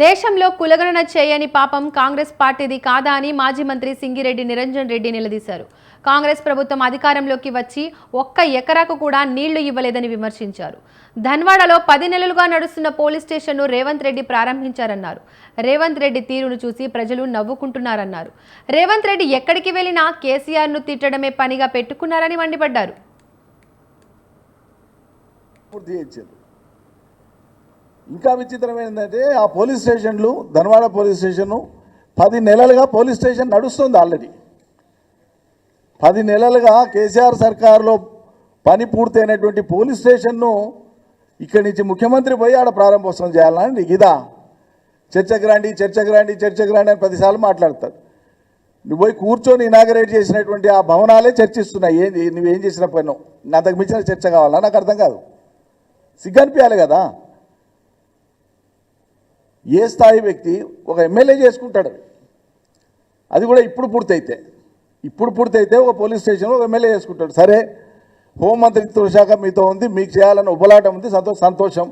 దేశంలో కులగణన చేయని పాపం కాంగ్రెస్ పార్టీది కాదా అని మాజీ మంత్రి సింగిరెడ్డి నిరంజన్ రెడ్డి నిలదీశారు. కాంగ్రెస్ ప్రభుత్వం అధికారంలోకి వచ్చి ఒక్క ఎకరాకు కూడా నీళ్లు ఇవ్వలేదని విమర్శించారు. ధన్వాడలో 10 నెలలుగా నడుస్తున్న పోలీస్ స్టేషన్ను రేవంత్ రెడ్డి ప్రారంభించారన్నారు. రేవంత్ రెడ్డి తీరును చూసి ప్రజలు నవ్వుకుంటున్నారన్నారు. రేవంత్ రెడ్డి ఎక్కడికి వెళ్లినా కేసీఆర్ను తిట్టడమే పనిగా పెట్టుకున్నారని మండిపడ్డారు. ఇంకా విచిత్రం ఏంటంటే ఆ పోలీస్ స్టేషన్లు ధన్వాడ పోలీస్ స్టేషను 10 నెలలుగా పోలీస్ స్టేషన్ నడుస్తుంది. ఆల్రెడీ 10 నెలలుగా కేసీఆర్ సర్కారులో పని పూర్తయినటువంటి పోలీస్ స్టేషన్ను ఇక్కడి నుంచి ముఖ్యమంత్రి పోయి ఆడ ప్రారంభోత్సవం చేయాలని ఇదా చర్చకు రండి అని 10 సార్లు మాట్లాడతారు. నువ్వు పోయి కూర్చొని ఇనాగరేట్ చేసినటువంటి ఆ భవనాలే చర్చిస్తున్నాయి. ఏంది నువ్వేం చేసిన పని? అంతకు మించిన చర్చ కావాలా? నాకు అర్థం కాదు. సిగ్గనిపించాలి కదా. ఏ స్థాయి వ్యక్తి ఒక ఎమ్మెల్యే చేసుకుంటాడు, అది కూడా ఇప్పుడు పూర్తయితే ఒక పోలీస్ స్టేషన్లో ఒక ఎమ్మెల్యే చేసుకుంటాడు. సరే, హోంమంత్రిత్వ శాఖ మీతో ఉంది, మీకు చేయాలని ఉబలాటం ఉంది, సంతోషం.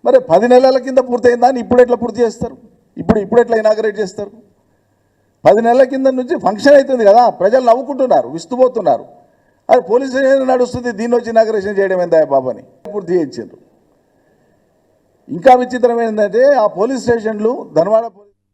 మరి 10 నెలల కింద పూర్తయిందా అని ఇప్పుడు ఎట్లా పూర్తి చేస్తారు? ఇప్పుడు ఎట్లా ఇనాగరేట్ చేస్తారు? 10 నెలల కింద నుంచి ఫంక్షన్ అవుతుంది కదా, ప్రజలు నవ్వుకుంటున్నారు, విస్తుపోతున్నారు. అది పోలీస్ స్టేషన్ నడుస్తుంది, దీన్ని వచ్చి ఇనాగరేషన్ చేయడం ఏందా బాబు అని పూర్తి చేయించారు. ఇంకా విచిత్రం ఏంటంటే ఆ పోలీస్ స్టేషన్లు ధన్వాడ